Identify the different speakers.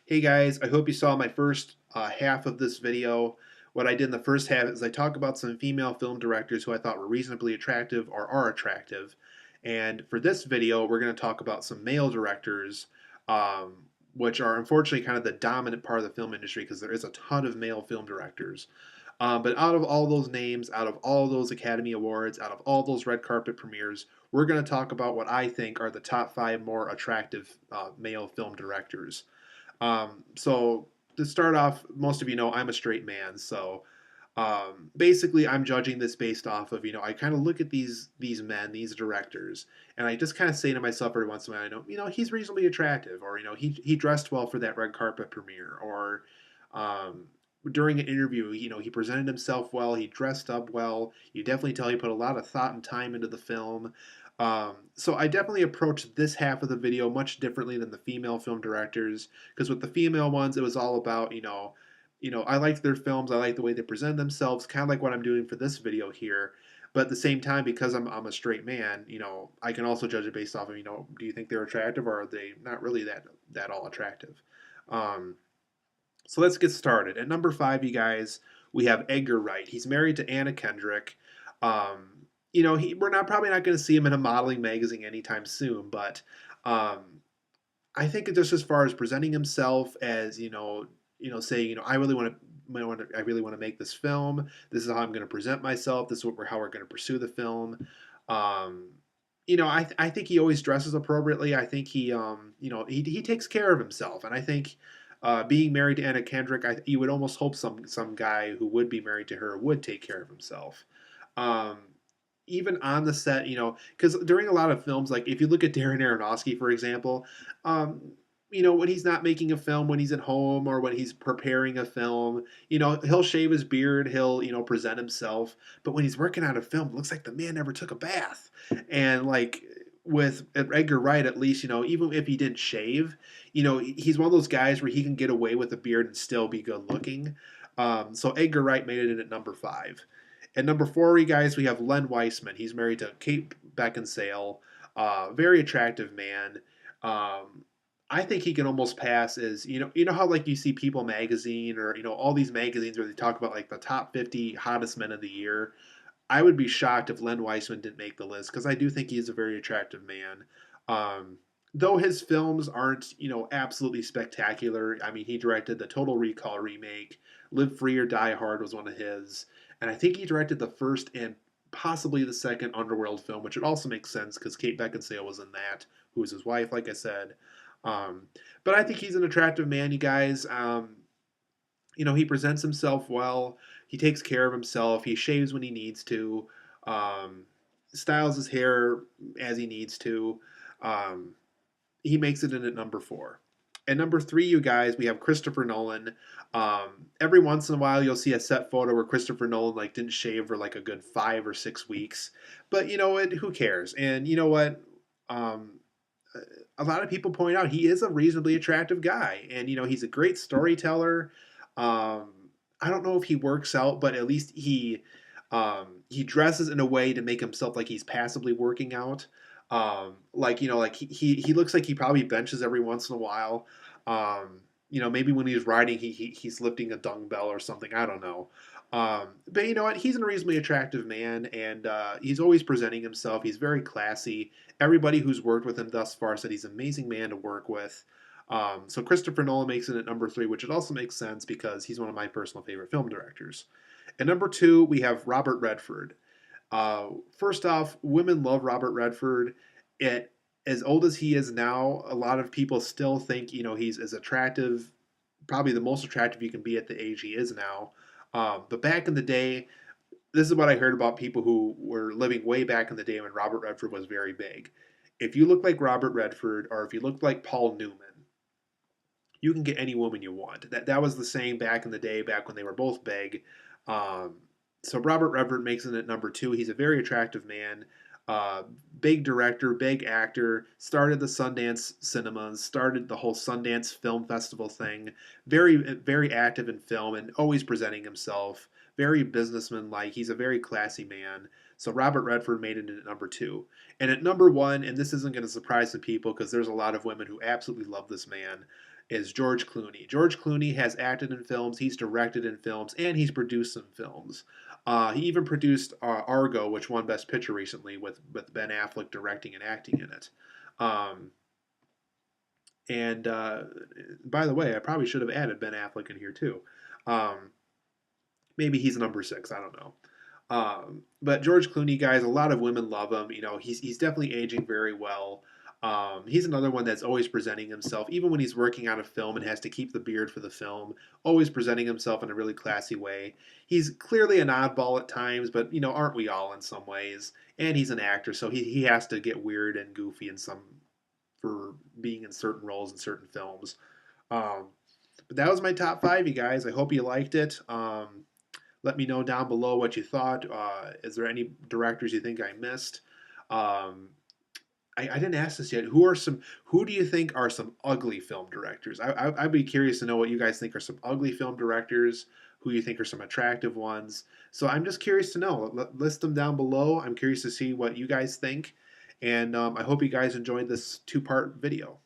Speaker 1: Hey guys, I hope you saw my first half of this video. What I did in the first half is I talk about some female film directors who I thought were reasonably attractive or are attractive. And for this video, we're going to talk about some male directors, which are unfortunately kind of the dominant part of the film industry because there is a ton of male film directors. But out of all those names, out of all those Academy Awards, out of all those red carpet premieres, we're going to talk about what I think are the top five more attractive male film directors. So to start off, most of you know I'm a straight man, so basically I'm judging this based off of I kind of look at these men, these directors, and I just kind of say to myself every once in a while, he's reasonably attractive, or he dressed well for that red carpet premiere, or um, during an interview, he presented himself well, he dressed up well. You definitely tell he put a lot of thought and time into the film. So I definitely approached this half of the video much differently than the female film directors, because with the female ones, it was all about I liked their films, I like the way they present themselves, kind of like what I'm doing for this video here. But at the same time, because I'm a straight man, I can also judge it based off of do you think they're attractive or are they not really that all attractive? Um, so let's get started. At number five, you guys, we have Edgar Wright. He's married to Anna Kendrick. We're not probably not going to see him in a modeling magazine anytime soon, but um, I think just as far as presenting himself as saying I really want to make this film. This is how I'm going to present myself. This is how we're going to pursue the film. Um, I think he always dresses appropriately. I think he takes care of himself, and I think being married to Anna Kendrick, you would almost hope some guy who would be married to her would take care of himself. Um, Even on the set, because during a lot of films, like if you look at Darren Aronofsky, for example, um, when he's not making a film, when he's at home or when he's preparing a film, he'll shave his beard, he'll, present himself. But when he's working on a film, it looks like the man never took a bath. And like with Edgar Wright, at least, even if he didn't shave, he's one of those guys where he can get away with a beard and still be good looking. So Edgar Wright made it in at number five. At number four, you guys, we have Len Weissman. He's married to Kate Beckinsale, very attractive man. Um, I think he can almost pass as how like you see People magazine or all these magazines where they talk about like the top 50 hottest men of the year. I would be shocked if Len Weissman didn't make the list because I do think he's a very attractive man. Um, though his films aren't absolutely spectacular. I mean, he directed the Total Recall remake. Live Free or Die Hard was one of his, and I think he directed the first and possibly the second Underworld film, which it also makes sense because Kate Beckinsale was in that, who was his wife, like I said. Um, but I think he's an attractive man, you guys. He presents himself well. He takes care of himself. He shaves when he needs to. Um, Styles his hair as he needs to. Um, he makes it in at number four. At number three, you guys, we have Christopher Nolan. Every once in a while, you'll see a set photo where Christopher Nolan like didn't shave for like a good 5 or 6 weeks, but you know what? Who cares? And you know what? Um, a lot of people point out he is a reasonably attractive guy, and he's a great storyteller. Um, I don't know if he works out, but at least he dresses in a way to make himself like he's passively working out. Like he looks like he probably benches every once in a while. Maybe when he's riding, he's lifting a dumbbell or something. I don't know. But you know what? He's a reasonably attractive man, and he's always presenting himself. He's very classy. Everybody who's worked with him thus far said he's an amazing man to work with. So Christopher Nolan makes it at number three, which it also makes sense because he's one of my personal favorite film directors. At number two, we have Robert Redford. First off, women love Robert Redford. It, as old as he is now, a lot of people still think he's as attractive, probably the most attractive you can be at the age he is now. But back in the day, this is what I heard about people who were living way back in the day when Robert Redford was very big. If you look like Robert Redford or if you look like Paul Newman, you can get any woman you want. That was the saying back in the day, back when they were both big. Um, so Robert Redford makes it at number two. He's a very attractive man, uh, big director, big actor. Started the Sundance cinemas, started the whole Sundance Film Festival thing. Very active in film and always presenting himself. Very businessman-like. He's a very classy man. So Robert Redford made it at number two. And at number one, and this isn't going to surprise some people because there's a lot of women who absolutely love this man, is George Clooney. George Clooney has acted in films, he's directed in films, and he's produced some films. He even produced Argo, which won Best Picture recently, with Ben Affleck directing and acting in it. Um, and by the way, I probably should have added Ben Affleck in here too. Um, Maybe he's number six. I don't know. But George Clooney, guys, a lot of women love him. You know, he's definitely aging very well. He's another one that's always presenting himself, even when he's working on a film and has to keep the beard for the film, always presenting himself in a really classy way. He's clearly an oddball at times, but you know, aren't we all in some ways? And he's an actor, so he has to get weird and goofy in some for being in certain roles in certain films. Um, but that was my top five, you guys. I hope you liked it. Let me know down below what you thought. Is there any directors you think I missed? Um, I didn't ask this yet. Who do you think are some ugly film directors? I'd be curious to know what you guys think are some ugly film directors. Who you think are some attractive ones? So I'm just curious to know. List them down below. I'm curious to see what you guys think, and I hope you guys enjoyed this two-part video.